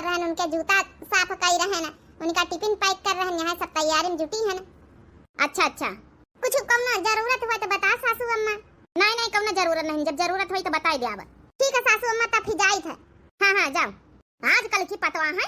रहे हैं, उनके जूता साफ कर रहे हैं, उनका टिफिन पैक कर रहे हैं, यहाँ सब तैयारी में जुटी है ना। अच्छा अच्छा, कुछ कौनो जरूरत हो तो बता सासू अम्मा। नहीं नहीं कौनो जरूरत नहीं, जब जरूरत हुई तो बताई दे। ठीक है सासू अम्मा, तब फिर जाई थे। हाँ हाँ जाओ। आजकल की पतवा है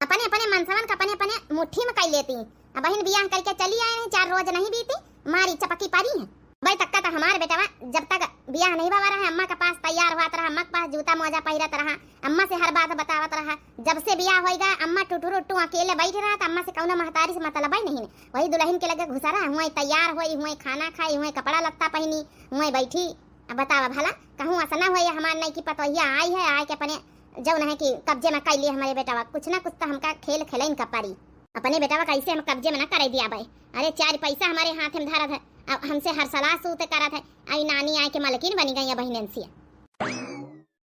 अपने अपने मनसवन का अपने अपने मुट्ठी में कर लेती। अब बहन बियाह करके चली आए हैं, 4 रोज नहीं बीती मारी चपकी पारी है। भाई तक तो हमारे बेटा जब तक बियाह नहीं बाबा रहा, अम्मा के पास तैयार हुआ रहा, अम्मा के पास जूता मोजा पहिरत रहा, अम्मा से हर बात बतावत रहा। जब से बियाह होएगा अम्मा टुटू रुट्टू अकेले बैठ रहा, तो अम्मा से कौनो महतारी से मतलब ही नहीं। वही दुल्हन के लगे घुसा रहा, हुआ तैयार हुई, हुआ खाना खाई, हुआ कपड़ा लत्ता पहनी, हुआ बैठी। अब बतावा भला कहूँ ऐसा ना हो हमार नहीं की पतोहिया आई है, आए के अपने जौन है कि कब्जे में कर लिए हमारे बेटा। कुछ ना कुछ तो हमका खेल खेल का पारी। अपने बेटा कैसे हम कब्जे में ना कर दिया भाई। अरे 4 पैसा हमारे हाथ में धरत है, अब हमसे हर सलाह सूत करत है। आई नानी आए के मालकिन बनी गई बहन से।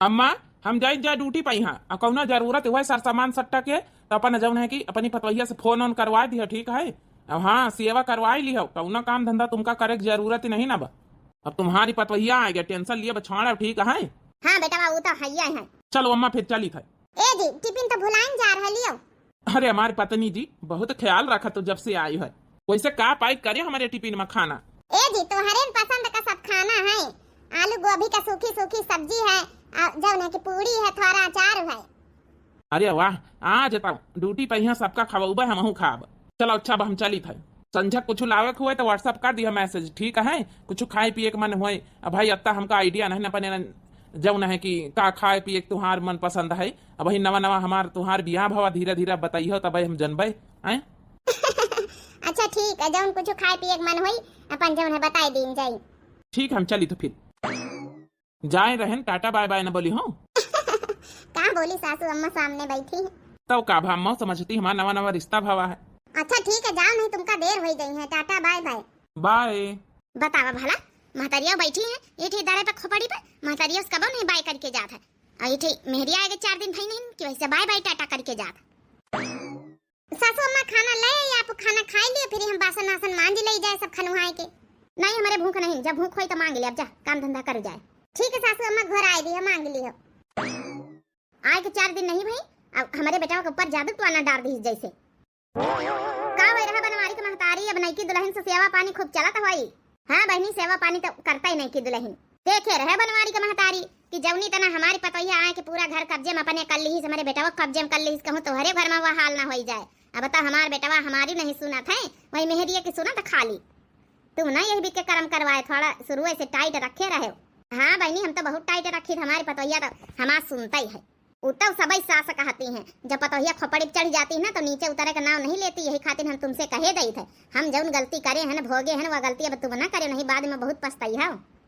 अम्मा हम जाई जा ड्यूटी पे यहाँ कौनो जरूरत हुआ सर सामान सट्टा के तो अपन जौन है कि अपनी पतवैया से फोन ऑन करवा दिया, ठीक है। अब हाँ सेवा करवा ली हो, कौनो काम धंधा तुमका करे की जरूरत ही नहीं ना बा। अब तुम्हारी पतवैया आ गया, टेंशन लिए बछाड़ा, ठीक है। हाँ बेटा वो तो है। चलो अम्मा फिर चली था। ए जी टिफिन तो भुलाइन जा रहा लियो। अरे हमारी पत्नी जी बहुत ख्याल रखा तो जब से आई है, वैसे का पाई करे हमारे टिफिन में खाना। ए जी तुम्हारे पसंद का सब खाना है, आलू गोभी का सूखी सूखी सब्जी है, जौन है कि पूरी है, थोड़ा अचार है। अरे वाह, आ जाता ड्यूटी पे यहाँ सबका खवाऊबा हम खाब। चलो अच्छा हम चली था। संझा कुछ लावे हुए तो व्हाट्सअप कर दिया मैसेज, ठीक है। कुछ खाए पिए के मन हुए, अब भाई अत्ता हमका आइडिया नहीं अपने जौन है कि का खाए पिए तुहार मन पसंद है। अब वही नवा नवा हमार तुहार बियाह भवा, धीरे धीरे बताइयो तब हम जनबे। अच्छा ठीक है, जौन कुछ खाए पिए के मन हुई अपन जौन है बताई दीन जाई। ठीक हम चली तो फिर जाए रहन, टाटा बाय बाय न बोली हो। कहाँ बोली सासू अम्मा सामने बैठी है। तो का भाव समझती हमारा नवा नवा रिश्ता भवा है। अच्छा ठीक है जाओ, नहीं तुमका देर हो गई है, टाटा बाय बाय। बाय। बतावा भला महतरिया बैठी है ये दारे पे खोपड़ी पे, महतरिया उसका कब नहीं बाय करके जात है, और ये मेहरिया आएगा 4 दिन भाई नहीं कि वैसे बाय बाय टाटा करके जात। सासू अम्मा खाना ले आई, आप खाना खा लिए, फिर हम बासन वासन मांज ले जाए सब खनुहाए के। नहीं हमारे भूख नहीं, जब भूख होई तो मांग ले, अब जा काम धंधा कर जाए। ठीक है सासू अम्मा घर आए दी है, मांग ली है। आए के 4 दिन नहीं भाई, अब हमारे बेटा के ऊपर जादू टवाना डाल दी जैसे। का वही रहा बनवारी के महतारी, अब नहीं की दुल्हन से सेवा पानी खूब चलत हुई। हाँ बहनी सेवा पानी तो करता ही नहीं की दुल्हन। देखे रहे बनवारी के महतारी कि जवनी तना हमारी पतोहिया आए के पूरा घर कब्जे में अपने कर ली, हमारे बेटा कब्जे में कर ली, कहूँ तो हरे घर में वह हाल ना हो जाए। अब बता हमारे बेटा हमारी नहीं सुना था, वही मेहरिया की सुना था खाली। तुम ना यही भी के कर्म करवाए, थोड़ा शुरू से टाइट रखे रहे। हाँ बहनी हम तो बहुत टाइट रखी, हमारी पतोहिया तो हमारा सुनता ही है। उतव सबई सास कहती हैं, जब पतोहिया खोपड़ी चढ़ जाती है ना तो नीचे उतरे का नाम नहीं लेती। यही खातिर हम तुमसे कहे दई थे, हम जौन गलती करे हैं भोगे हैं वह गलती अब तुम ना करे, नहीं बाद में बहुत पछताई है।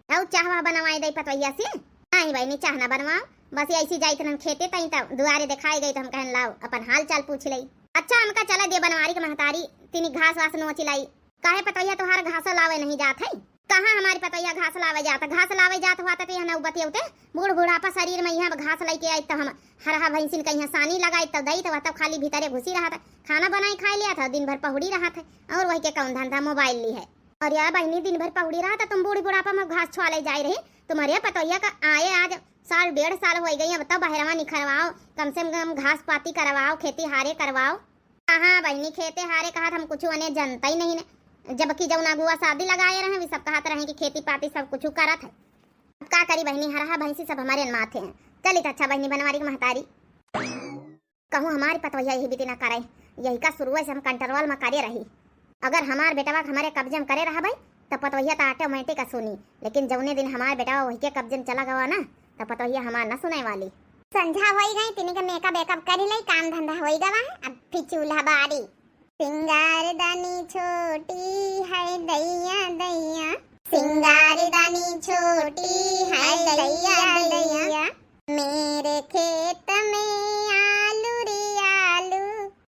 और चाहवा बनवाई दई पतोहिया से? नहीं बहनी चाह ना बनवाओ, बस ऐसी जाई थे हम खेते तई तब दुआरे दिखाई गई तो हम कहन लाओ अपन हाल चाल पूछ लई। अच्छा हमका चला दे बनवारी के महतारी तिनी घास वास नोच लाई। काहे पतोहिया तोहार घास लावे नहीं जात है? कहाँ हमारी पतोहिया घास लावे जाता, घास लावे जात हुआ तो यहाँ बतियौते बूढ़ बुढ़ापा शरीर में यहाँ घास लेके आई तो हम हरहा भैंसिन का यहाँ सानी लगाई तब दई तो खाली भीतरे घुसी रहा था, खाना बनाई खा लिया था, दिन भर पहुड़ी रहा था, और वही के कौन धंधा मोबाइल ली है। और यार बहनी दिन भर पहुड़ी रहा था, तुम बूढ़ी बुढ़ापा में घास छुआले जाए रही। तुम्हारे पतोहिया का आए आज 1.5 साल हो गई, अब तब बहरवा निखरवाओ, कम से कम घास पाती करवाओ, खेती हारे करवाओ। हाँ बहनी खेते हारे कहा हम कुछ उन्हें जनता ही नहीं, जबकि जब नागुआ शादी लगाए रहे भी सब कहते रहे कि खेती पाती सब कुछ करत है। अब का करी बहनी, हरहा भैंसी सब हमारे माथे हैं। चली तो अच्छा बहनी बनवारी की महतारी कहूँ हमारी पतोहिया यही बीती ना करे, यही का शुरू से हम कंट्रोल में करे रही। अगर हमार बेटवा हमारे कब्जे में करे रहा भाई तो पतोहिया तो ऑटोमेटिक सुनी, लेकिन जौने दिन हमारे बेटवा वही के कब्जे में चला गवा ना तो पतोहिया हमार न सुने वाली। संझा हो गई, तिनी का मेकअप वेकअप कर ले, काम धंधा हो गवा है, अब फिर चूल्हा बारी। सिंगार दानी छोटी है दैया दैया, सिंगार दानी छोटी है दैया दैया, मेरे खेत में आलू रे आलू,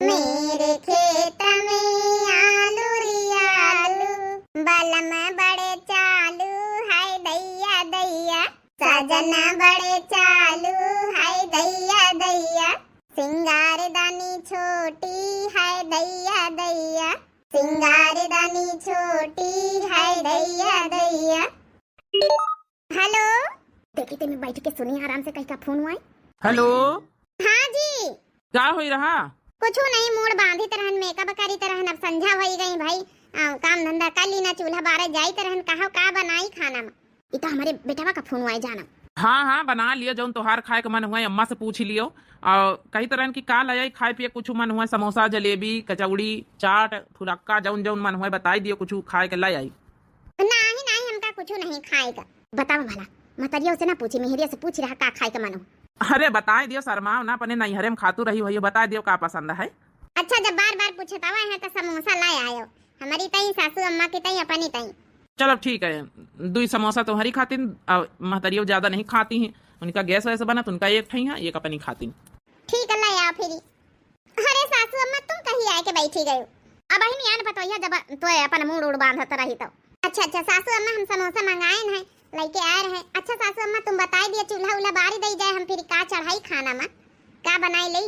मेरे खेत में आलू रे आलू, बलम बड़े चालू है दैया दैया, सजना बड़े चालू है दैया दैया, सिंगार दानी छोटी है दैया दैया, सिंगार दानी छोटी है दैया दैया। हेलो देखी तुम बैठ के सुनी आराम से, कहीं का फोन हुआ है। हेलो हाँ जी क्या हो रहा? कुछ नहीं, मूड बांधी तरहन मेकअप करी तरहन, अब संझा होई गई भाई। काम धंधा कर ली ना, चूल्हा बारे जाई तरहन, कहा का बनाई खाना में। इता हमारे बेटवा का फोन आए जाना। हाँ हाँ बना लियो, जौन तोहार खाए के मन हुआ अम्मा से पूछ लियो। और कई तरह की का लाया खाए पिए, कुछ मन हुआ समोसा जलेबी कचौड़ी चाट फुलक्का जौन जौन मन हुआ बताई दियो, कुछ खाए के लाई आई। नहीं नहीं, हमका कुछ नहीं खाएगा। बताओ भला, मतरिया से ना पूछी, मेहरिया से पूछ रहा का खाए के मन हो। अरे बताए दियो, शर्माओ ना, अपने नैहरे में खातू रही वही बता दियो का पसंद है। अच्छा, जब बार बार पूछता है तो समोसा लाए आयो, हमारी तई सासू अम्मा की तई अपनी तई। चलो ठीक है, 2 समोसा तुम्हारी खाती, महतरियो ज्यादा नहीं खाती हैं, उनका गैस वैसे बना तो उनका एक ठई है, एक अपनी खाती। ठीक है, लाए आओ फिर। अरे सासू अम्मा तुम कहीं आए के बैठी गए? अब ही नहीं आन पतोया, जब तो अपन मुंह उड़ बांधत रही तो। अच्छा अच्छा सासू अम्मा, हम समोसा मंगाए हैं, लेके आ रहे हैं। अच्छा सासू अम्मा तुम बताई दिए, चूल्हा उल्हा बारी दे जाए, हम फिर का चढ़ाई खाना में का बनाई ले।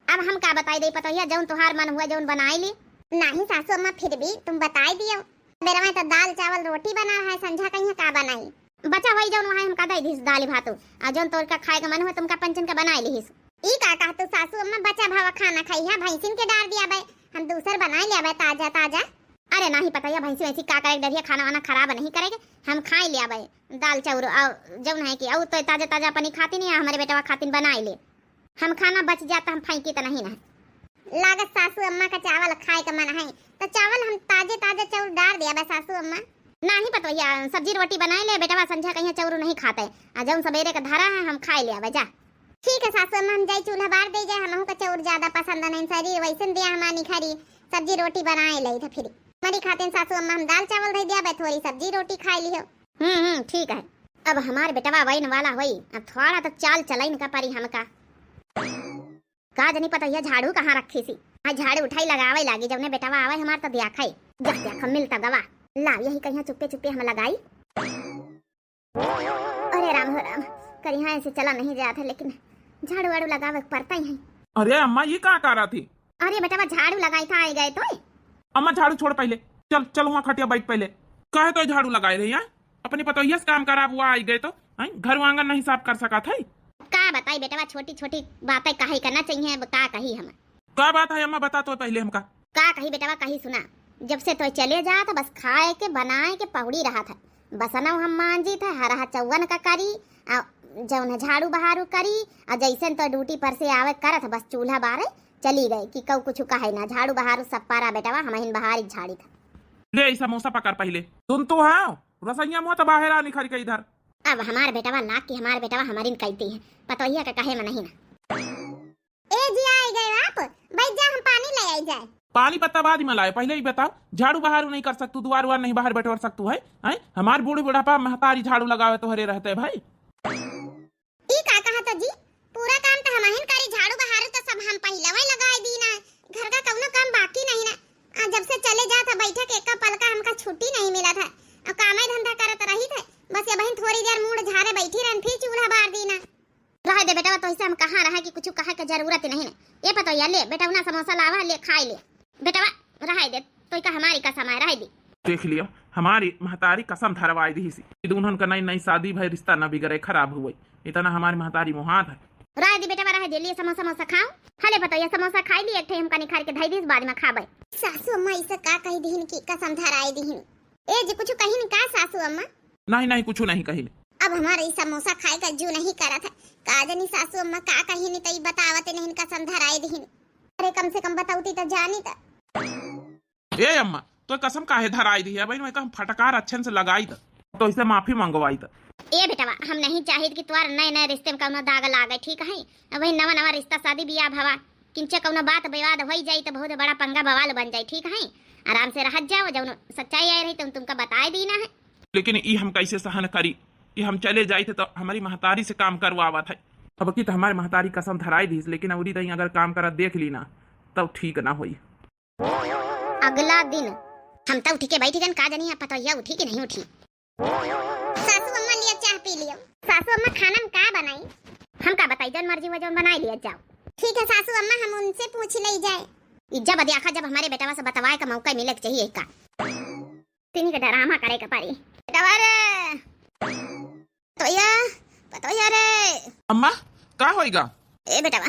अब हम का बताई दे पतोया, जौन तुहार मन हुआ जौन बनाई ली। नहीं सासू अम्मा, फिर भी तुम बताई दियो। मेरा में तो दाल चावल रोटी बना है, संझा कहीं का बनाई बचा वही जौन वहां हम का दई दिस दाल भातो, आ जौन तोर का खाए का मन हुआ तुमका पंचन का बनाई लीस। ई का कहतु सासू अम्मा, बचा भावा खाना खाई है, भैंसिन के डाल दिया बे, हम दूसर बनाई लिया बे ताजा ताजा। अरे नहीं पता है भैंसी वैसी का करे, डरिया खाना वाना खराब नहीं करेगे, हम खाई लिया बे दाल चाउर जौन है कि तो ताजा ताजा अपनी खाती नहीं, हमारे बेटवा खातिन बनाई ले। हम खाना बच जाता हम फेंकी तो नहीं ना। लागत सासू अम्मा का चावल खाए का मन है तो चावल हम ताजे ताजे चाउर डाल दिया बे सासू अम्मा। नहीं पता या सब्जी रोटी बनाए ले, बेटवा संझा कहीं चाउर नहीं खाते, जौन सवेरे का धारा है हम खाई लिया बे जा। ठीक है सासू अम्मा, हम जाई चूल्हा बार दे जाए, हमहू का चाउर ज्यादा पसंद नहीं, शरीर वैसे दिया हमारी खरी सब्जी रोटी बनाए ले तो फिर हमारी खाते सासू अम्मा, हम दाल चावल दे दिया बे, थोड़ी सब्जी रोटी खाई लियो। ठीक है। अब हमारे बेटवा वही वाला हुई, अब थोड़ा तो चाल चलाई का परी हमका का नहीं पता यह झाड़ू कहाँ रखी सी। आज झाड़ू उठाई लगावे लागी, जब ने बेटवा आवे हमार तो दिया खाई जा मिलता गवा ला, यही कहीं चुपके चुपके हम लगाई। अरे राम हो राम, कहीं ऐसे चला नहीं जाता, लेकिन झाड़ू वाड़ू लगावे पड़ता ही है। अरे अम्मा ये क्या कर रहा थी? अरे बेटवा झाड़ू लगाई था, आई गए तो। अम्मा झाड़ू छोड़ पहले, चल चल वहाँ खटिया बैठ पहले। कहे तो झाड़ू लगाए रही है, अपनी पता यस काम करा हुआ आई गए तो घर आंगन नहीं साफ कर सका था। का बताई बेटवा, छोटी छोटी बातें कही करना चाहिए, का कही हम क्या बात है अम्मा बता तो पहले हमका। का कही बेटवा, कही सुना। जब से तो चले जा था बस खाए के बनाए के पहुड़ी रहा था, बसना हम मांझी था, हरा चौवन का करी जौन झाड़ू बहारू करी, और जैसे तो ड्यूटी पर से आवे करत बस चूल्हा बारे चली गई कि कऊ कुछ कहे ना, झाड़ू बहारू सब पारा बेटवा हम बहारी झाड़ी था। ले समोसा पकड़ पहले, तुम तो है रसैया मुँह तो बाहर आ निखर के इधर। अब हमारे बेटवा लाग की हमारे बेटवा हमारी कहती है, पतोहिया का कहे में नहीं ना। ए जी आई गए आप, भाई जा हम पानी ले आई जाए। पानी पत्ता बाद में लाए, पहले ही बताओ झाड़ू बहारू नहीं कर सकतू, दुआर उआर नहीं बाहर बैठवर सकतू है? हमारे बूढ़े बुढ़ापा महतारी झाड़ू लगावे तो हरे रहते भाई। ई का कहा तो जी, पूरा काम तो हमहिन करी, झाड़ू बहारू तो सब हम पहले ही लगाई दी ना, घर का कौनो काम बाकी नहीं ना। जब से चले जा था बैठक एक पल का हमका छुट्टी नहीं मिला था, और काम ही धंधा करत रही थे, बस ये बहन थोड़ी देर मूड झारे बैठी रहन, फिर चूल्हा बार दी ना। रह दे बेटा, तो ऐसे हम कहाँ रहा कि कुछ कहे के जरूरत नहीं है। ये पता या ले बेटा ना समोसा लावा ले खाई ले बेटा, रह दे तो का हमारी कसम है, रह दी। देख लियो हमारी महतारी कसम धरवाई दी सी, दुल्हन का नई नई शादी भाई रिश्ता न बिगड़े खराब हुई, इतना हमारी महतारी मुहात है। रह दी बेटा, रह दे, लिए समोसा समोसा खाओ, हले पता ये समोसा खाई लिए एक हमका निखार के धाई दिस बाद में खाबे। सासू अम्मा इसे का कही दीन की कसम धराई दीन। ए जी कुछ कही नहीं का सासू अम्मा? नहीं नहीं कुछ नहीं कही। अब हमारे समोसा खाए का जो नहीं करा था, काजनी सासू अम्मा का कही नहीं तई बतावत नहीं कसम धराई दीन। अरे कम से कम बताऊती तो जानी था। ए अम्मा तो कसम काहे धराई दी है भाई, मैं कहा फटकार अच्छे से लगाई था तो इसे माफी मंगवाई था। ए बेटा हम नहीं चाहिए कि तुम्हारे नए नए रिश्ते में कौनो दाग लागे, ठीक है? अब वही नवा नवा रिश्ता शादी बियाह भवा किंचे कौनो बात विवाद हो जाई तो बहुत बड़ा पंगा बवाल बन जाए, ठीक है? आराम से रह जाओ, जब सच्चाई आई रही तो तुमका बताए देना है। लेकिन ये हम कैसे सहन करी, ये हम चले जाए थे तो हमारी महतारी से काम करवावा था। अब की तो हमारी महतारी कसम धराई दी, लेकिन अवरी तई अगर काम करा देख ली ना तब ठीक ना हुई। अगला दिन हम तो उठी के बैठी गन, का जानी पता या उठी कि नहीं उठी। सासू अम्मा लिया चाह पी लियो। सासू अम्मा खाना में का बनाई? हम का बताई, जन मर्जी हो जौन बनाई लिया जाओ। ठीक है सासू अम्मा, हम उनसे पूछ ले जाए। जब देखा जब हमारे बेटवा से बतवाए का मौका मिले चाहिए का, तीन के ड्रामा करे का पारी बेटवा रे तो या रे। अम्मा का होएगा? ए बेटवा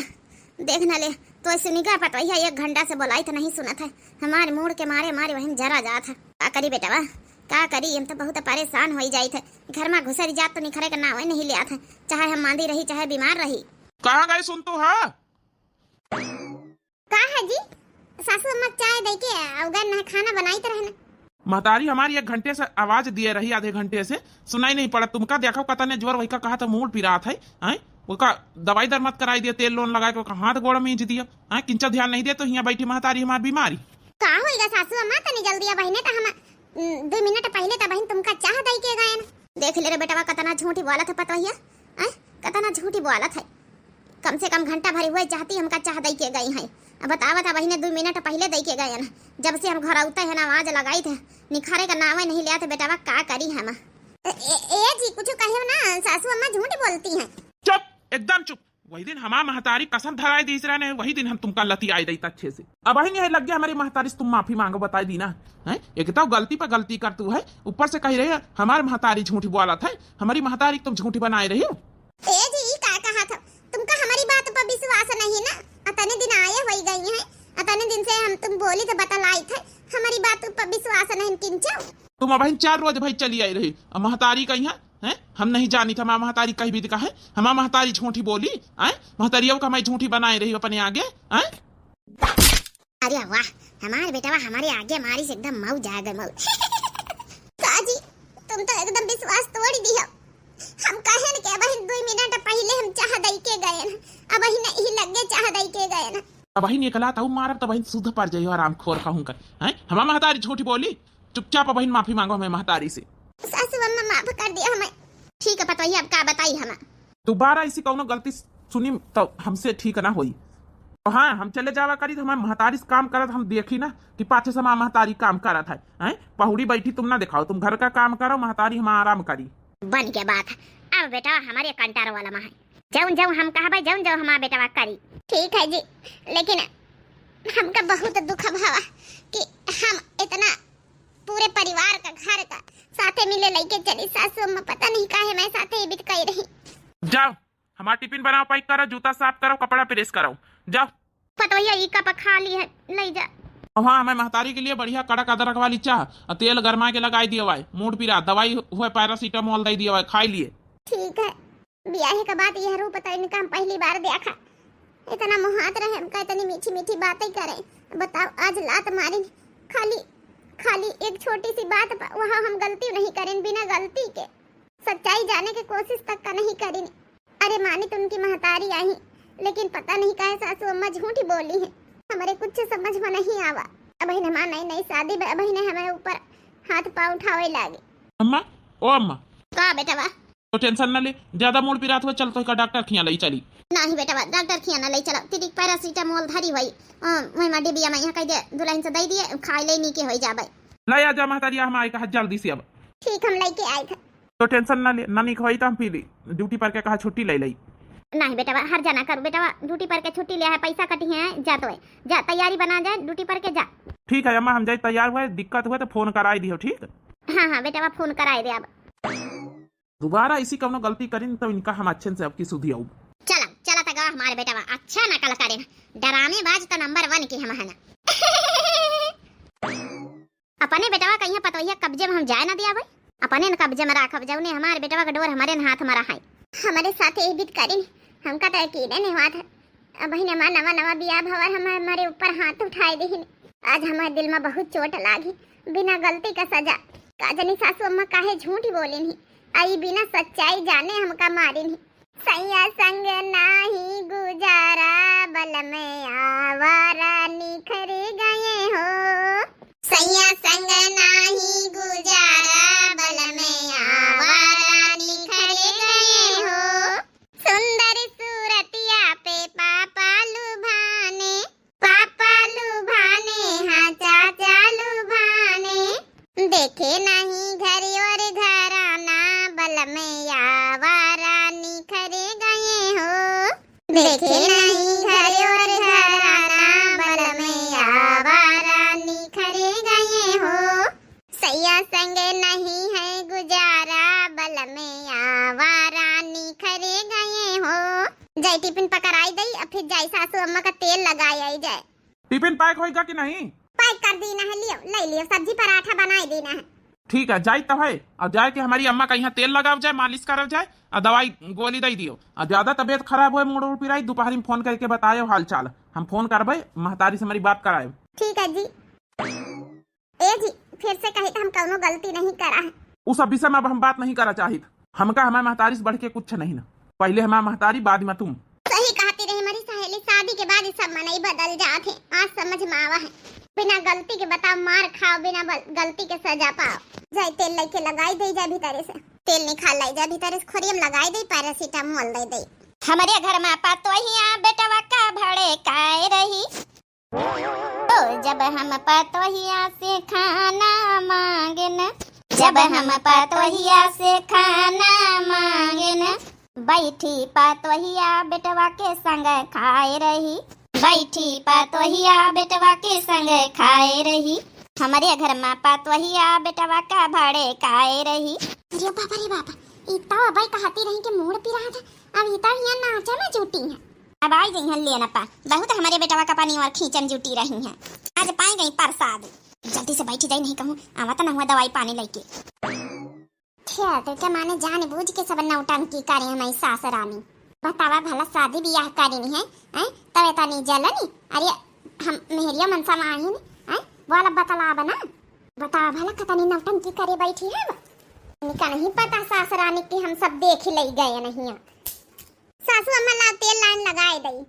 देख ना ले, तो सुनिका पतोहिया 1 घंटा से बोलाई तो नहीं सुनत है। हमारे मूड के मारे हमारे वहीं जरा जात है। का करी बेटवा, का करी, हम तो बहुत परेशान हो जाई थे। घर में घुसरी जात तो निखरे का नाव नहीं लिया था, चाहे हम मांदी रही चाहे बीमार रही। कहाँ गए सुन तू? हाँ का है जी? सासू अम्मा चाय दे के अवगर ना खाना बनाई तो रहना। महतारी हमारी 1 घंटे से आवाज दिए रही, आधे घंटे से सुनाई नहीं पड़ा। तुमका देखो कता ने जोर वही का कहा तो मूड पिरा था। उसका दवाई दर मत कराई दिया, तेल लोन लगा के हाथ गोड़ मींच दिया। किंचा ध्यान नहीं दे तो यहाँ बैठी महतारी हमारी बीमारी। का होएगा सासू अम्मा, तनी जल्दी बहिने तो हम 2 मिनट पहले तो बहन तुमका चाह दई के गए। देख ले रे बेटवा कतना झूठी बोला था पतोहिया, कतना झूठी बोला था। कम से कम घंटा भरी हुए चाहती हमका चाह दई के गई है। अब बतावा था बहिने 2 मिनट पहले दई के गए ना। जब से हम घर आते हैं ना आवाज लगाई थे, निखारे का नाम नहीं लिया था। बेटवा का करी हम? ए जी कुछ कहियो ना, सासू अम्मा झूठ बोलती हैं। चुप, एकदम चुप। वही दिन हमारा महतारी कसम धराई दी ने, वही दिन हम तुमका लती आई रही अच्छे से। अब वही नहीं लग गया हमारी महतारी से तुम माफी मांगो, बताई दी ना है। एक तो गलती पर गलती कर तू है, ऊपर से कही रही है हमारी महतारी झूठी बोला था। हमारी महतारी तुम झूठी बनाए रही हो। ए जी का कहा था तुमका? हमारी बात पर विश्वास नहीं ना? अतने दिन आए हो गई है, अतने दिन से हम तुम बोली तो बतलाई थे, हमारी बात पर विश्वास नहीं किंचा। तुम अब 4 रोज भाई चली आई रही, महतारी कही है हम नहीं जानी था। हमारा महतारी कहीं भी दिखा है, हमारा महतारी झूठी बोली। महतारियों का मैं झूठी बनाए रही अपने आगे। अरे वाह, हमारे बेटा हमारे आगे मारी से एकदम मऊ जा गए मऊ। काजी तुम तो एकदम विश्वास तोड़ दी हो। हम कहे न के बहन 2 मिनट पहले हम चाह दई के गए न, अब ही नहीं लगे चाह दई के गए न। अब वही निकला था मारब तो बहन सुध पर जाइयो आराम खोर कहूं कर। हमारा महतारी झूठी बोली, चुपचाप बहन माफी मांगो हमें महतारी से। सासू अम्मा माफ कर दिया हमें। ठीक है पतोहिया, अब का बताई हमें? दोबारा ऐसी कौनो गलती सुनी तो हमसे ठीक ना हुई। तो हाँ हम चले जावा करी तो हमारे महतारी से काम करत हम देखी ना कि पाछे से हमारा महतारी काम करत है। पहुड़ी बैठी तुम ना दिखाओ, तुम घर का काम करो, महतारी हम आराम करी। बन के बात है। अब बेटा हमारे कंटार वाला माँ है, जाऊं जाऊं हम कहा भाई जाऊं जाऊं हमारा बेटा करी। ठीक है जी, लेकिन हमका बहुत दुख भावा कि हम इतना पूरे परिवार का घर का साथे मिले लेके चली। सासू अम्मा पता नहीं काहे मैं साथे ही बित कही रही। जाओ हमारा टिफिन बनाओ, पैक करो, जूता साफ करो, कपड़ा प्रेस करो, जाओ। पतोहिया ई कप खा ली है, ले जा। हाँ मैं महतारी के लिए बढ़िया कड़क अदरक वाली चाह और तेल गरमा के लगाई दिया हुआ, मूड पीरा, दवाई हुए पैरासीटामोल दे दिया हुआ, खाई लिए। ठीक है, ब्याह के बाद यह रूप पता इनका हम पहली बार देखा। इतना मुहात रहे हमका, इतनी मीठी मीठी बातें करें। बताओ आज लात मारी, खाली एक छोटी सी बात पर वहाँ हम गलती नहीं करें, बिना गलती के सच्चाई जाने की कोशिश तक का नहीं करें। अरे मानी तो उनकी महतारी आई, लेकिन पता नहीं काहे सासू अम्मा झूठी बोली है। हमारे कुछ समझ में नहीं आवा। अब ही हमारा नई शादी अब ही हमारे ऊपर हाथ पाँव उठावे लागे। अम्मा ओ अम्मा का बेटा तो टेंशन न ले, ज्यादा मूड पिरात हुआ चल तो का डॉक्टर खिया लई चली। नहीं बेटा डॉक्टर खिया ना ले चलो, तिरिक पैरासीटामोल धरी हुई मैं माडी बिया में यहाँ कह दे दुल्हन से दे दिए, खाई ले नी के हो जाबे। ले आ जा महतारी, हम आई कहा जल्दी से। अब ठीक हम लेके आए थे, तो टेंशन न ले, नानी खोई तो हम पी ली, ड्यूटी पर के कहा छुट्टी ले लई। नहीं बेटा हर जाना करो बेटा, ड्यूटी पर के छुट्टी लिया है, पैसा कटी है, जा तो है जा, तैयारी बना जाए ड्यूटी पर के जा। ठीक है अम्मा, हम जाए तैयार हुए, दिक्कत हुए तो फोन कराई दियो। ठीक हाँ बेटा फोन कराए दे। अब दोबारा इसी कवनो गलती करें तो इनका हम अच्छे से आपकी सुधी आऊ। चला तगा हमारे बेटा अच्छा नकल करे, डराने बाज तो नंबर 1 की हम है ना। अपने बेटा कहीं पतोहिया कब्जे में हम जाए ना दिया भाई, अपने न कब्जे में रखब जाऊने हमारे बेटा का डोर हमारे हाथ में रहा है। हमारे साथ ही बीत करें, हमका तो यकीन नहीं हुआ था। अब ही नवा बिया भवर हमारे ऊपर हाथ उठाए दी। आज हमारे दिल में बहुत चोट लागी, बिना गलती का सजा। काजनी सासू अम्मा काहे झूठी बोली नहीं, आई बिना सच्चाई जाने हमका मारी नहीं। सैया संग नाही गुजारा, बल में आवारा निखर गए हो। सैया संग नाही गुजारा, बल में आवारा निखर गए हो। सुंदर सूरतिया पे पापा लुभाने हाँ चाचा लुभाने। देखे नहीं घर और घराना, बल में आवारा निखर गए हो। देखे नहीं घर और घराना, बल में आवारा निखर गए हो। सैया संग नहीं है गुजारा, बल में आवारा निखर गए हो। जय टिफिन पकड़ाई दई, अब फिर जाई सासू अम्मा का तेल लगाई आई जाए। टिफिन पैक होएगा कि नहीं? पैक कर दी ना है, लियो ले लियो, सब्जी पराठा बनाए देना है। ठीक है, जाए तब है और जाए कि हमारी अम्मा का यहाँ तेल लगाव जाए, मालिश करव जाए और दवाई गोली दे दियो। और ज्यादा तबियत खराब हो मोड़ उड़ पिराई दोपहर में फोन करके बतायो हाल चाल, हम फोन करबे महतारी से हमारी बात कराए। ठीक है जी। ए जी फिर से कही तो हम कौनो गलती नहीं करा है। उस सब विषय में अब हम बात नहीं करा चाहिए। हमका हमारे महतारी से बढ़ के कुछ नहीं ना, पहले हमारा महतारी बाद में तुम। सही कहती रही हमारी सहेली, शादी के बाद सब मनई बदल जाते। आज समझ में आवा है, बिना गलती के बताओ मार खाओ, बिना गलती के सजा पाओ। जाए तेल लेके लगाई दे जाए भीतर से, तेल निकाल लाई जाए भीतर से, खोरियम लगाई दे, पैरासीटामोल दे दे। हमारे घर में पतोहिया बेटवा का भड़े काय रही, तो जब हम पतोहिया से खाना मांगे न, जब हम पतोहिया से खाना मांगे न, बैठी पतोहिया बेटवा के संग खाए रही, बैठी पतोहिया बेटवा के संग खाए रही। हमारे घर में पतोहिया बेटवा का भड़े खाए रही। अरे बाबा रे बाबा, इतना भाई कहती रही कि मूड पी रहा था, अब इतना यहाँ नाचा में जुटी है। अब आई गई है लेना पा, बहुत हमारे बेटवा का पानी और खींचन जुटी रही है। आज पाई गई प्रसाद, जल्दी से बैठी जाए, नहीं कहूँ आवता ना हुआ दवाई पानी लेके। तो क्या माने जान बूझ के सब नौटंकी करे हमारी सासरानी। बतावा भला शादी ब्याह करी है, तवे तनी जलनी। अरे हम मेहरिया मनसा में आई है, वाला बतला बना, बतावा भला कतनी नौटंकी करे बैठी है। इनका नहीं पता सासरानी की हम सब देख ले गए नहीं। सासू अम्मा ला तेल लाइन लगाए दई।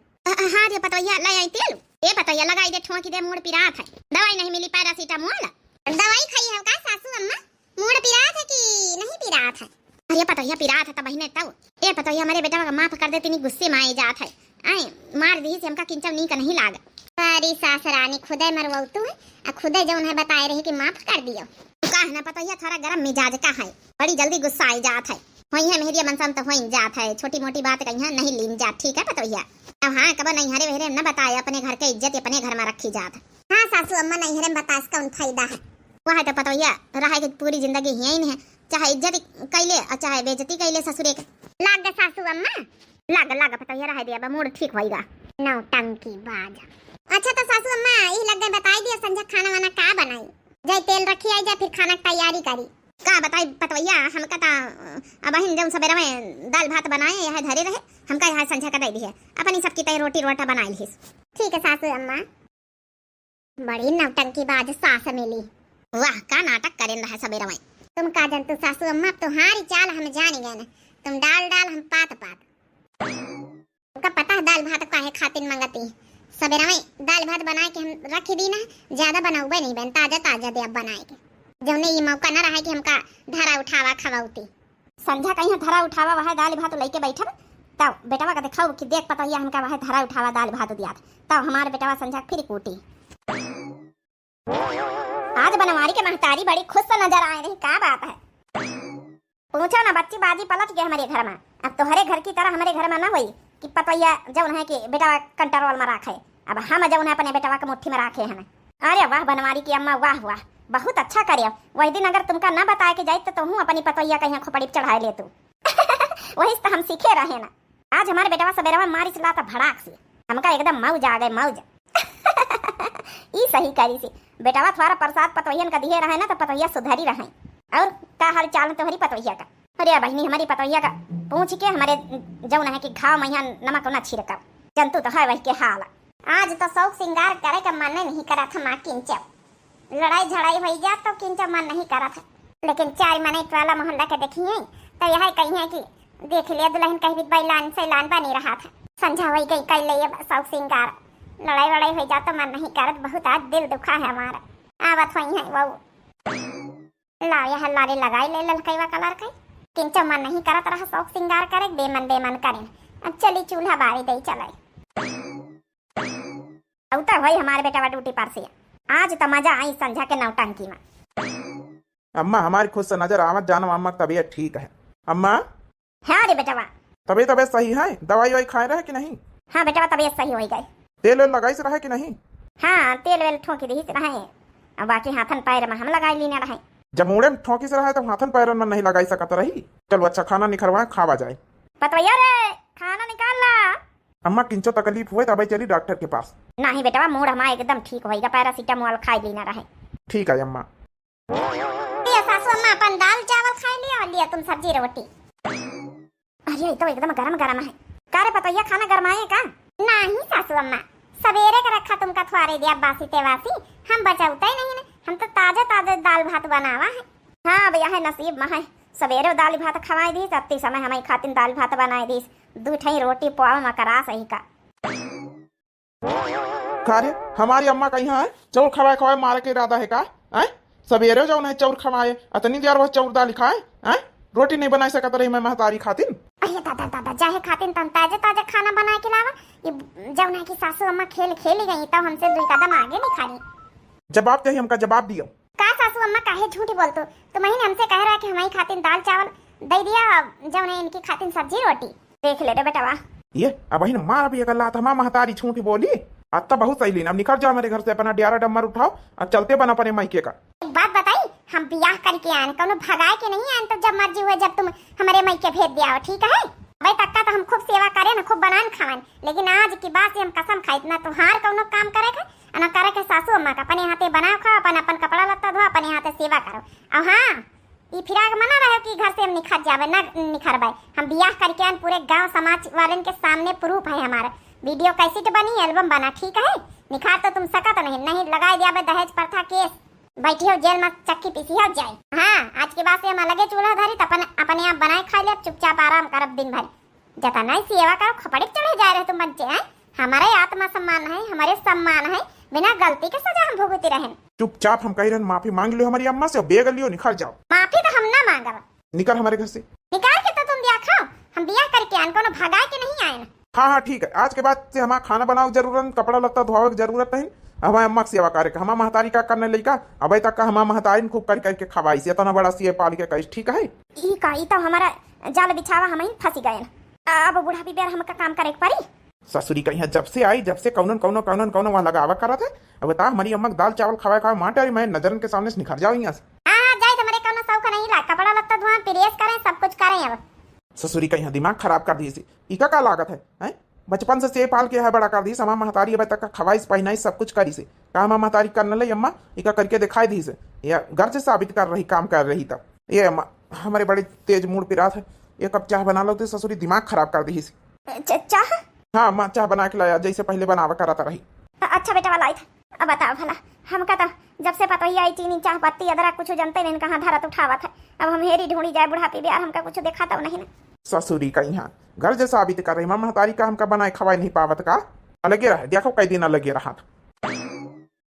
हाँ रे पतोहिया ले आई तेल, ये पतोहिया लगाई दे, ठोकी दे, मूड पिरात है। दवाई नहीं मिली पैरासीटामोल, दवाई खाई है का सासू अम्मा? मूड पिरात है कि नहीं पिरात है? अरे पतोहिया पिरात है तब बहिने तब। ए पतोहिया हमारे बेटा का माफ कर दे, तिनी गुस्से में आई जात है। आई मार दी से हमका किंचव नी का नहीं लाग। अरे सासरानी खुदे मरवाऊ तू है, आ खुदे जौन है बताए रहे कि माफ कर दियो। का है ना पतोहिया थोड़ा गरम मिजाज का है, बड़ी जल्दी गुस्सा आई जात है। वही है मेहरिया मनसा तो वही जात है, छोटी मोटी बात कहीं नहीं लीन जात। ठीक है पतोहिया, अब हाँ कब नहीं हरे वहरे न बताए, अपने घर के इज्जत अपने घर में रखी जात है। हाँ सासू अम्मा नहीं हरे बता इसका उन फायदा है। वह तो पतोहिया रहा कि पूरी जिंदगी यही है, चाहे इज्जत कैले और चाहे बेइज्जती कैले ससुरे के। लाग दे सासू अम्मा, लाग लाग पतोहिया रह दिया, अब मूड ठीक होएगा। नौटंकी बाज। अच्छा तो सासू अम्मा यही लग गए बताई दिया, संझा खाना वाना का बनाई जाए, तेल रखी आई जाए, फिर खाना की तैयारी करी का बताई पतोहिया। हमका ता अब हिन जब सवेरे में दाल भात बनाए यह धरे रहे, हमका यहाँ संझा का दे दी है, अपनी सबकी तय रोटी रोटा बनाई ली। ठीक है सासू अम्मा, बड़ी नौटंकी बाज सास मिली। वाह का नाटक करें रहा सवेरे में। तुम का जानते सासू अम्मा, तुम्हारी चाल हम जान गए ना, तुम डाल डाल हम पात पात। तुमका पता है दाल भात काहे खातिर मंगती है? सवेरे में दाल भात बनाए के हम रख दी ना, ज्यादा बनाऊबे नहीं बन, ताजा ताजा दे अब बनाए के, जौने ये मौका न रहा कि हमका धरा उठावा खवाउती। संध्या कहीं धरा उठावा वह दाल भात लेके बैठब, तब बेटवा का दिखाओ कि देख पतोहिया हमका वह धरा उठावा दाल भात दिया, तब हमारे बेटवा संध्या फिर कूटी। आज बनवारी के महतारी बड़ी खुश से नजर आए रही, क्या बात है? पूछो ना बच्ची बाजी पलट गए हमारे घर में। अब तुम्हारे घर की तरह हमारे घर में ना हुई कि पतोहिया जौन है कि बेटा कंट्रोल में रखे, अब हम जौन है अपने बेटवा के मुट्ठी में रखे हैं। अरे वाह बनवारी की अम्मा, वाह वाह, बहुत अच्छा करियो। वही दिन अगर तुमका ना बताए के जाए तो हूँ अपनी पतोहिया कहीं खोपड़ी चढ़ाए ले तू। वही तो हम सीखे रहे ना। आज हमारे बेटवा सवेरे में मारी चिल्लाता भड़ाक से, हमका एकदम मौज आ गए, मौज। ई सही करी सी, बेटवा थोड़ा प्रसाद पतोहियन का दिए रहे ना तो पतोहिया सुधरी रहे। और का हाल चाल तुम्हारी पतोहिया का? अरे बहनी हमारी पतोहिया का पूछ के हमारे जौन है कि घाव मैया नमक न छिड़कर, जंतु तो है वही के हाल। आज तो शौक श्रृंगार करे का मन नहीं करा था माँ किंचव, लड़ाई झड़ाई हो जा तो किंचव मन नहीं करा था, लेकिन 4 महीने वाला मोहल्ला के देखिए तो यह कही है कि देख लिया दुल्हन कहीं भी बैलान से लान बनी रहा था। संझा वही गई कर ले शौक श्रृंगार, लड़ाई वड़ाई हो जा तो मन नहीं करत, बहुत आज दिल दुखा है हमारा। आवत वही है वो ला यह लारे लगाई ले ललकैवा कलर के, किंचव मन नहीं करत रहा शौक श्रृंगार करे, बेमन बेमन करे। अब चली चूल्हा बारी दे चले। औता भाई हमारे बेटा ड्यूटी पर से आज तो मजा आई संझा के नौटंकी में। अम्मा हमारी खुद से नजर आमद जानो अम्मा तबीयत ठीक है। अम्मा हाँ रे बेटवा, तबीयत सही है? दवाई वाई खाए रहे कि नहीं? हाँ बेटवा तबीयत सही हो गई। तेल वेल लगाई से रहे कि नहीं? हाँ तेल वेल ठोकी दी से रहे, अब बाकी हाथन पैर में हम लगाई लेने रहे। जब मुड़े में ठोकी से रहे तो हाथन पैर में नहीं लगाई सकता रही। चलो अच्छा खाना निखरवाए खावा जाए। पतवैया रे खाना निकाल ला। अम्मा किंचो तकलीफ हुए तब चली डॉक्टर के पास। नहीं बेटा मूड हमारा एकदम ठीक होएगा, पैरासीटामोल खाई लेना रहे। ठीक है अम्मा। लिया सासू अम्मा अपन दाल चावल खाई लिया और लिया तुम सब्जी रोटी। अरे ये तो एकदम गरम गरम है। का रे पतोहिया खाना गरमाए का? नहीं सासू अम्मा, सवेरे का रखा तुमका थवारे दिया बासी तेवासी, हम बचाउता ही नहीं ने, हम तो ताजा ताजा दाल भात बनावा है। हाँ भैया है नसीब में है, सवेरे दाल भात खवाई दी, अति समय हमारी खातिर दाल भात बनाई दी, दू ठई रोटी पोआ में करा सही का। कार्य हमारी अम्मा कहीं है चौर खवाए खवाए मारे के इरादा है का? सवेरे जो है चौर खवाए अतनी देर बस चौर दाल खाए, रोटी नहीं बना सकत रही मैं महतारी खातिर। अरे दादा दादा जाहे खातिर तन ताजा ताजा खाना बना के लावा, ये जौना की सासू अम्मा खेल खेली गई तो हमसे दो कदम आगे नहीं खानी। जवाब चाहिए हमका, जवाब दियो। का सासू अम्मा काहे झूठी बोलतो? तुम्हें हमसे कह रहा है कि हमारी खातिर दाल चावल दे दिया, जौने इनकी खातिर सब्जी रोटी। देख ले रे बेटा वाह, ये अब ही मार भी अगर हमारा महतारी झूठी बोली आता बहुत सही लीन। अब निकल जाओ मेरे घर से, अपना डियारा डम्मर उठाओ और चलते बना अपने मायके का। एक बात बताई, हम ब्याह करके आए कौनो भगाए के नहीं आए, तो जब मर्जी हुए जब तुम हमारे मायके भेज दिया हो, ठीक है? भाई तक्का तो हम खूब सेवा करे ना, खूब बनान खावन, लेकिन आज की बात से हम कसम खाई ना तुहार कौनो काम करे का ना करे के सासू अम्मा का अपने हाथे बनाओ खाओ, अपन अपन कपड़ा लत्ता धो, अपने हाथे सेवा करो। और हाँ ये फिराक मना रहे कि घर से हम निखर जावे ना निखरबाई, हम ब्याह करके आए, पूरे गांव समाज वाले के सामने प्रूफ है हमारा, वीडियो कैसेट बनी एल्बम बना, ठीक है? निखार तो तुम सका तो नहीं लगाई दिया दहेज प्रथा केस, बैठी हो जेल में चक्की पीसी हो जाए। हाँ आज के बाद से हम अलगे चूल्हा धरी तो अपने आप बनाए खा लिया, चुपचाप आराम करब दिन भर, जता नहीं सेवा करो खपड़े चढ़े जा रहे तुम बच्चे हैं। हमारे आत्मा सम्मान है, हमारे सम्मान है, बिना गलती के सजा हम भुगती रहे। चुपचाप हम कह रहे माफी मांग लियो हमारी अम्मा से, बेग लियो निखर जाओ। माफी तो हम ना मांगब, निकल हमारे घर से। निकाल के तो तुम ब्याह खाओ, हम ब्याह करके आए कोनो भगाए के नहीं आए। हाँ हाँ ठीक है, आज के बाद से हमारा खाना बनाओ जरूरत, कपड़ा लत्ता धोवे की जरूरत नहीं, हमारे अम्मा की सेवा करे, हमारा महतारी का करने लगा अभी तक का हमारा महतारी खूब कर करके खवाई से इतना बड़ा सी पाल के कही, ठीक है? ई तो हमारा जाल बिछावा हम ही फंसी गए, अब बूढ़ा भी बेर हमका काम करे पड़ी। ससुरी कहीं जब से आई, जब से कौन वहाँ लगावा करा था, अब बता हमारी अम्मा दाल चावल खवाए खाए माटे मैं नजरन के सामने से निखर जाओ यहाँ से। हाँ जाए तुम्हारे कौनो शौक नहीं ला, कपड़ा लत्ता धोआ प्रेस करें सब कुछ करें। अब ससुरी कहीं दिमाग खराब कर दी, इका का लागत है? बचपन से पाल के है बड़ा कर दी, हमारा महतारी अभी तक का खवाई पहनाई सब कुछ करी से, कहा हमारा महतारी करने लगी अम्मा इका करके दिखाई दी से, या घर से साबित कर रही काम कर रही तब ये अम्मा हमारे बड़े तेज मूड पिरा था, एक कप चाह बना लो तो ससुरी दिमाग खराब कर दी। चाह? हाँ माँ चाह बना के लाया जैसे पहले बनावा कराता रही। अच्छा बेटा वाला था, अब बताओ भला हमका तो जब से पता ही आई चीनी चाह पत्ती अदरक कुछ जनते नहीं कहाँ धरत उठावा था, अब हम हेरी ढूंढी जाए बुढ़ापी बिहार हमका कुछ देखा तो नहीं ना। ससुरी का यहाँ घर जैसा साबित कर रही माँ महतारी का हमका बनाए खवाए नहीं पावत का, अलगे रहे देखो कई दिन अलगे रहा था।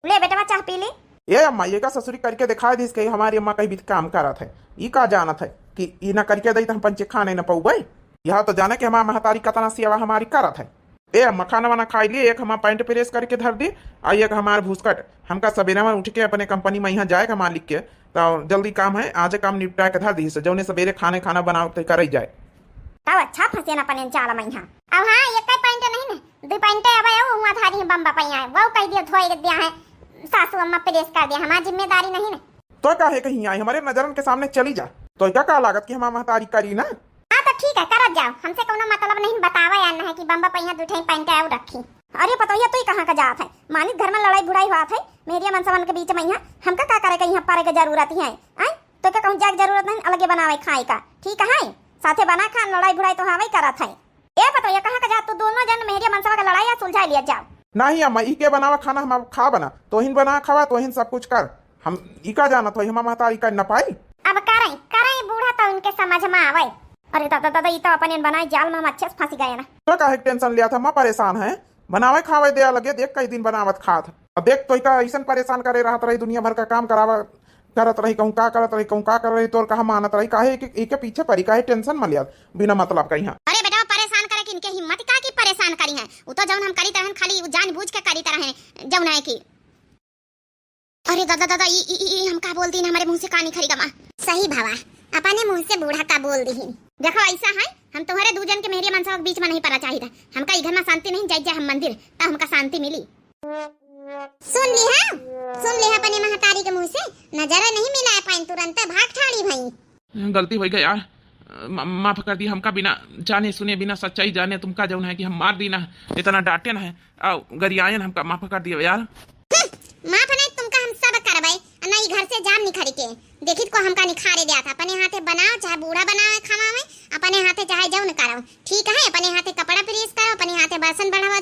ले बेटा चाह पी ली। ये अम्मा ये का ससुरी करके दिखा दी कि हमारी अम्मा कहीं भी काम करा था, ये का जाना था कि ये ना करके दी तो हम पंचे खाने न पाऊ भाई, यह तो जाने कि हमारा महतारी कतना सेवा हमारी करा था। ए अम्मा खाना वाना खाई लिए, एक हमारा पैंट प्रेस करके धर दी, और एक हमारा भूसकट हमका सवेरे में उठ के अपने कंपनी में यहाँ जाएगा मालिक के, तो जल्दी काम है आज काम निपटा के धर दी से जौने सवेरे खाना बनाओ तो कर जाए। तब अच्छा फंसे ना पने चाला में यहाँ। अब हाँ एक पैंट नहीं ना, दो पैंट अब वो हुआ थारी है बम्बा पैया वो कह दिया धोई दिया है, सासू अम्मा प्रेस कर दिया, हमारी जिम्मेदारी नहीं ना। तो क्या है कहीं आई हमारे नजरन के सामने चली जा, तो क्या लागत की हमारा महतारी करी ना। हाँ तो ठीक है करत जाओ, हमसे कोनो मतलब नहीं बतावा या ना है कि बम्बा पैया दूठे पैंट आउ रखी। अरे पतोहिया तू कहाँ का जात है, मालिक घर में लड़ाई बुड़ाई हुआ है मेरिया मनसवन के बीच में, यहाँ हमका क्या करे यहाँ पारे की जरूरत ही है? तो क्या कहूँ जाग जरूरत नहीं, अलगे बनावे खाए का, ठीक है? साथे बना खा, लड़ाई बुड़ाई तो हवा ही करत है। ए पतोहिया कहाँ का जात, तू दोनों जन मेरिया मनसवा का लड़ाई सुलझा लिया जाओ। नहीं अम्मा ई के बनावा खाना हम खा बना तोहिन बना खावा तोहिन सब कुछ कर, हम ई का जाना तो हमारा महतारी कर न पाई। अब करें बूढ़ा तो उनके समझ में आवे। अरे दादा दादा ये तो अपने बनाए जाल में हम अच्छे से फंसी गए ना। तो काहे टेंशन लिया था, मैं परेशान है बनावे खावे दे लगे, देख कई दिन बनावत खात, अब देख तो का ऐसा परेशान करे रहत रही, दुनिया भर का काम करावा करत रही, कहूँ का करत रही, कहूँ का कर रही, तोर कहा मानत रही, काहे एक पीछे पड़ी, काहे टेंशन में लिया बिना मतलब का यहाँ। अरे बेटा परेशान करे कि इनके हिम्मत का की परेशान करी है, वो तो जौन हम करी तरह खाली जानबूझ के करी तरह है जौन है की। अरे दादा दादा ई हम का बोल दी हमारे मुंह से कहानी खरी गमा। सही भावा अपने मुंह से बूढ़ा का बोल दी। देखो ऐसा है हम तुम्हारे दो जन के मेरे मनसा के बीच में नहीं पड़ा चाहिए था, हमका इधर में शांति नहीं जाए हम मंदिर तब हमका शांति मिली। सुन ली अपने महतारी के मुंह से, नजर नहीं मिला पाइन तुरंत भाग ठाड़ी भाई। गलती हो गई यार, माफ कर दी हमका, बिना जाने सुने बिना सच्चाई जाने तुमका जौन है कि हम मार दी ना, इतना डांटे ना है और गरियायन हमका माफ कर दिया यार। माफ नहीं तुमका हम सब करवाई ना, ई घर से जाम निखारी के देखित को हमका निखारे दिया था। अपने हाथे बनाओ चाहे बूढ़ा बनाओ खाना में, अपने हाथे चाहे जौन करो ठीक है, अपने हाथे कपड़ा प्रेस करो, अपने हाथे बर्तन बढ़ाओ।